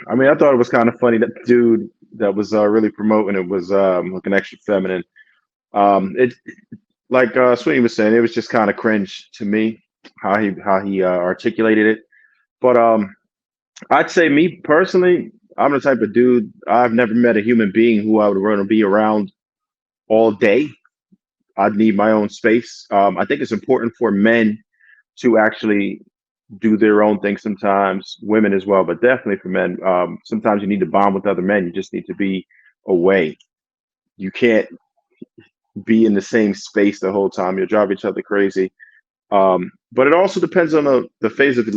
I mean, I thought it was kind of funny that the dude that was really promoting it was looking extra feminine. It like Sweeney was saying, it was just kind of cringe to me how he articulated it. But I'd say me personally, I'm the type of dude. I've never met a human being who I would want to be around all day. I'd need my own space. I think it's important for men to actually do their own thing sometimes, women as well, but definitely for men. Sometimes you need to bond with other men. You just need to be away. You can't be in the same space the whole time. You'll drive each other crazy. But it also depends on the phase of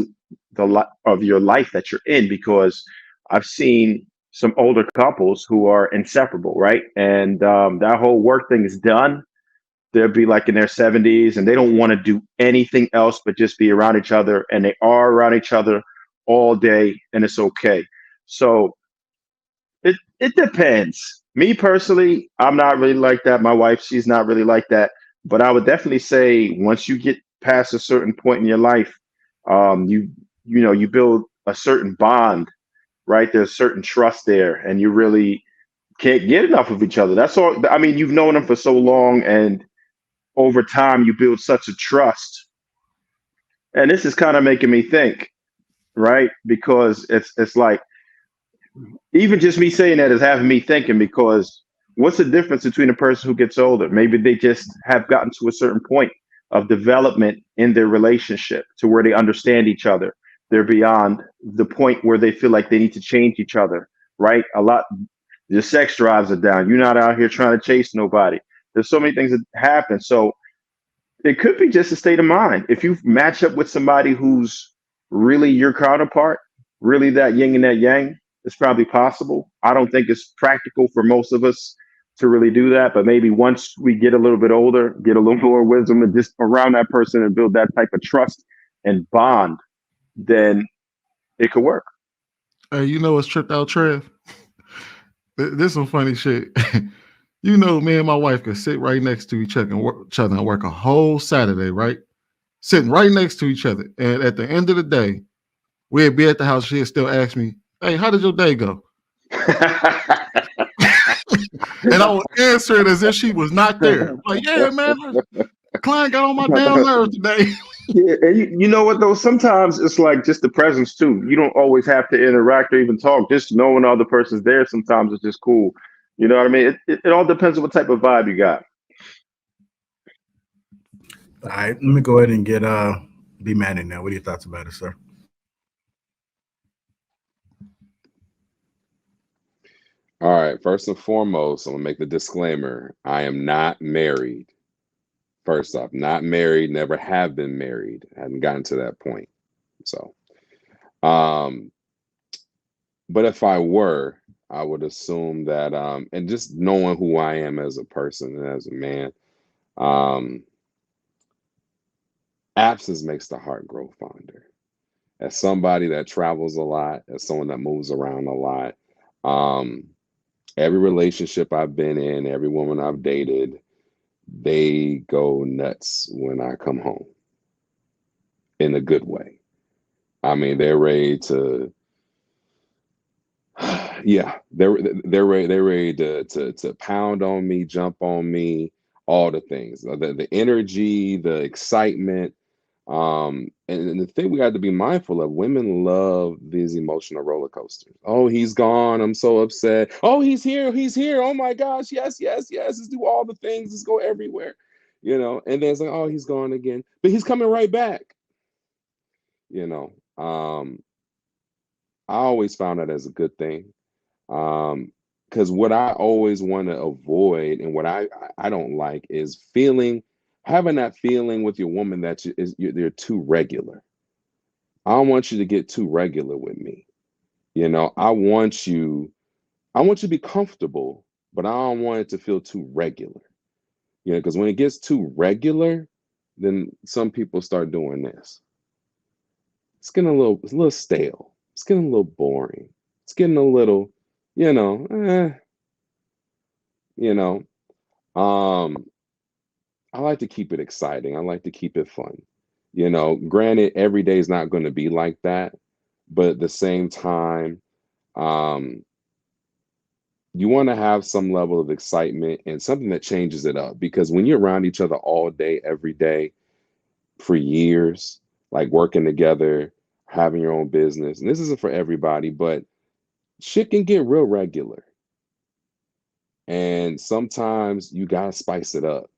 of your life that you're in, because I've seen some older couples who are inseparable, right? And that whole work thing is done. They'll be like in their 70s and they don't want to do anything else but just be around each other. And they are around each other all day, and it's okay. So it depends. Me personally, I'm not really like that. My wife, she's not really like that. But I would definitely say once you get past a certain point in your life, you you build a certain bond, right? There's certain trust there, and you really can't get enough of each other. That's all. I mean, you've known them for so long, and over time you build such a trust. And this is kind of making me think, right? Because it's like even just me saying that is having me thinking, because what's the difference between a person who gets older? Maybe they just have gotten to a certain point of development in their relationship to where they understand each other. They're beyond the point where they feel like they need to change each other, right? A lot, your sex drives are down. You're not out here trying to chase nobody. There's so many things that happen. So it could be just a state of mind. If you match up with somebody who's really your counterpart, really that yin and that yang, it's probably possible. I don't think it's practical for most of us to really do that, but maybe once we get a little bit older, get a little more wisdom and just around that person and build that type of trust and bond, then it could work. Hey, you know what's tripped out, Trev? This some funny shit. You know, me and my wife could sit right next to each other and work a whole Saturday, right? Sitting right next to each other. And at the end of the day, we'd be at the house. She'd still ask me, "Hey, how did your day go?" And I would answer it as if she was not there. Like, yeah, man, the client got on my damn nerves today. Yeah, and you know what though? Sometimes it's like just the presence too. You don't always have to interact or even talk. Just knowing the other person's there sometimes is just cool. You know what I mean? It all depends on what type of vibe you got. All right, let me go ahead and get B Man in there. What are your thoughts about it, sir? All right, first and foremost, I'm gonna make the disclaimer. I am not married. First off, not married, never have been married. I haven't gotten to that point. So, um, but if I were, I would assume that, and just knowing who I am as a person and as a man, um, absence makes the heart grow fonder. As somebody that travels a lot, as someone that moves around a lot, um, every relationship I've been in, every woman I've dated, they go nuts when I come home in a good way. I mean, they're ready to, yeah, they're ready to pound on me, jump on me, all the things, the energy, the excitement. And the thing we got to be mindful of, women love these emotional roller coasters. Oh, he's gone. I'm so upset. Oh, he's here. He's here. Oh my gosh. Yes, yes, yes. Let's do all the things. Let's go everywhere. And then it's like, oh, he's gone again. But he's coming right back. You know. I always found that as a good thing. Because what I always want to avoid and what I don't like is having that feeling with your woman that you're too regular. I don't want you to get too regular with me. I want you to be comfortable, but I don't want it to feel too regular. Because when it gets too regular, then some people start doing this. It's a little stale. It's getting a little boring. It's getting a little, you know, eh, you know. Um, I like to keep it exciting. I like to keep it fun. Granted, every day is not going to be like that, but at the same time, Um, you want to have some level of excitement and something that changes it up, because when you're around each other all day, every day, for years, like working together, having your own business, and this isn't for everybody, but shit can get real regular. And sometimes you gotta spice it up.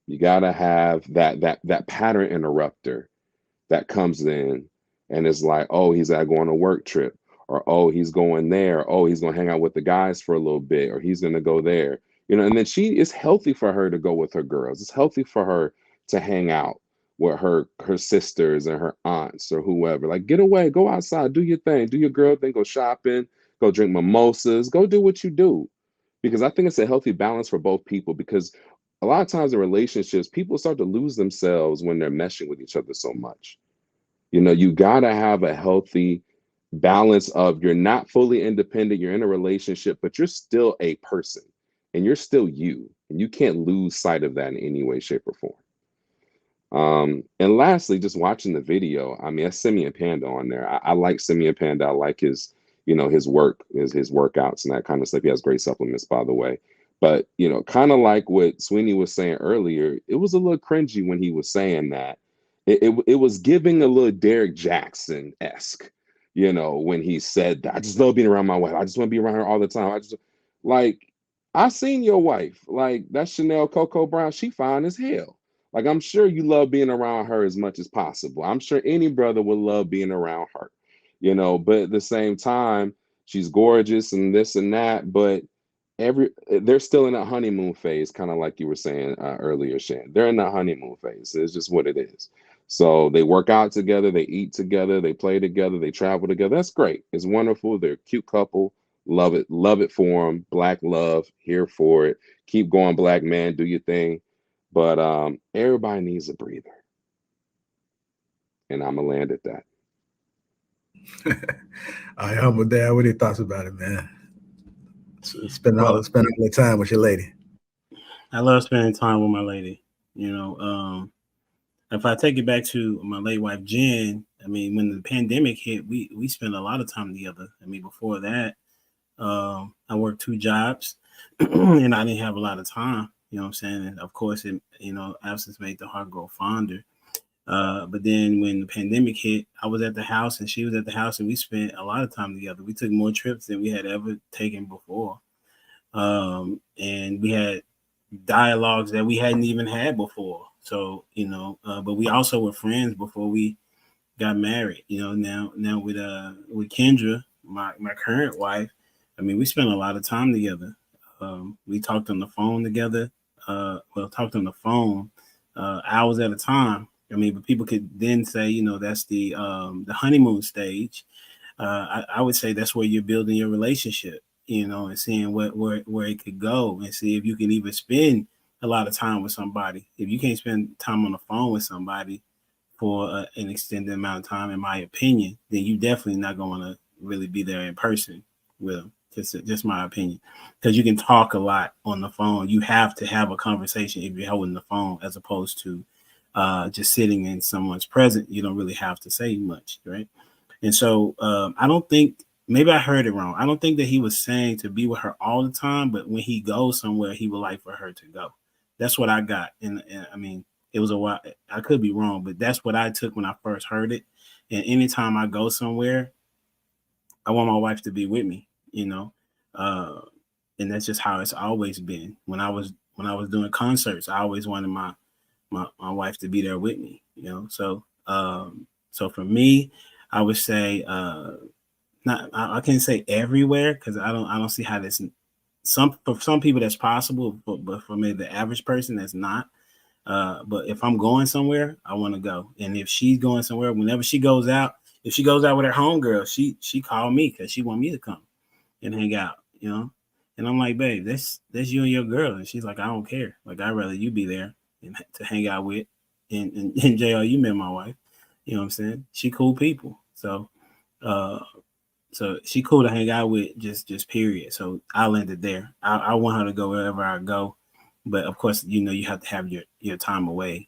You gotta have that pattern interrupter that comes in and is like, oh, he's got to go on a work trip, or oh, he's going there, oh, he's gonna hang out with the guys for a little bit, or he's gonna go there, and then it's healthy for her to go with her girls. It's healthy for her to hang out with her sisters and her aunts or whoever. Like, get away, go outside, do your thing, do your girl thing, go shopping, go drink mimosas, go do what you do. Because I think it's a healthy balance for both people, because a lot of times in relationships, people start to lose themselves when they're meshing with each other so much. You gotta have a healthy balance of, you're not fully independent, you're in a relationship, but you're still a person and you're still you. And you can't lose sight of that in any way, shape, or form. And lastly, just watching the video, I mean, that's Simeon Panda on there. I like Simeon Panda. I like his work, his workouts and that kind of stuff. He has great supplements, by the way. But, kind of like what Sweeney was saying earlier, it was a little cringy when he was saying that. It was giving a little Derek Jackson-esque, when he said that. I just love being around my wife. I just want to be around her all the time. Like, I seen your wife. Like, that Chanel Coco Brown, she fine as hell. Like, I'm sure you love being around her as much as possible. I'm sure any brother would love being around her, but at the same time, she's gorgeous and this and that, but they're still in that honeymoon phase, kind of like you were saying earlier, Shan. They're in that honeymoon phase. It's just what it is. So they work out together, they eat together, they play together, they travel together. That's great. It's wonderful. They're a cute couple. Love it for them. Black love, here for it. Keep going, black man. Do your thing. But everybody needs a breather. And I'm going to land at that. All right, Humble Dad, what are your thoughts about it, man? Spend all the time with your lady. I love spending time with my lady. If I take it back to my late wife, Jen, I mean, when the pandemic hit, we spent a lot of time together. I mean, before that, I worked 2 jobs and I didn't have a lot of time, you know what I'm saying? And of course, absence made the heart grow fonder. But then when the pandemic hit, I was at the house and she was at the house, and we spent a lot of time together. We took more trips than we had ever taken before. And we had dialogues that we hadn't even had before. So, but we also were friends before we got married. Now with Kendra, my current wife, I mean, we spent a lot of time together. We talked on the phone together. Talked on the phone hours at a time. I mean, but people could then say, that's the honeymoon stage. I would say that's where you're building your relationship, and seeing where it could go, and see if you can even spend a lot of time with somebody. If you can't spend time on the phone with somebody for an extended amount of time, in my opinion, then you definitely not going to really be there in person with them. Just my opinion, because you can talk a lot on the phone. You have to have a conversation if you're holding the phone, as opposed to just sitting in someone's presence. You don't really have to say much, right? And so I don't think, maybe I heard it wrong. I don't think that he was saying to be with her all the time, but when he goes somewhere, he would like for her to go. That's what I got. And I mean, it was a while. I could be wrong, but that's what I took when I first heard it. And anytime I go somewhere, I want my wife to be with me, and that's just how it's always been. When I was doing concerts, I always wanted my wife to be there with me, So so for me, I would say I can't say everywhere, because I don't see how this, for some people that's possible, but for me, the average person, that's not. But if I'm going somewhere, I want to go. And if she's going somewhere, whenever she goes out, if she goes out with her homegirl, she called me because she want me to come and hang out, And I'm like, babe, that's you and your girl. And she's like, I don't care. Like, I'd rather you be there and to hang out with. And JR, you met my wife. You know what I'm saying? She cool people. So she cool to hang out with, just period. So I landed there. I want her to go wherever I go. But of course, you have to have your time away.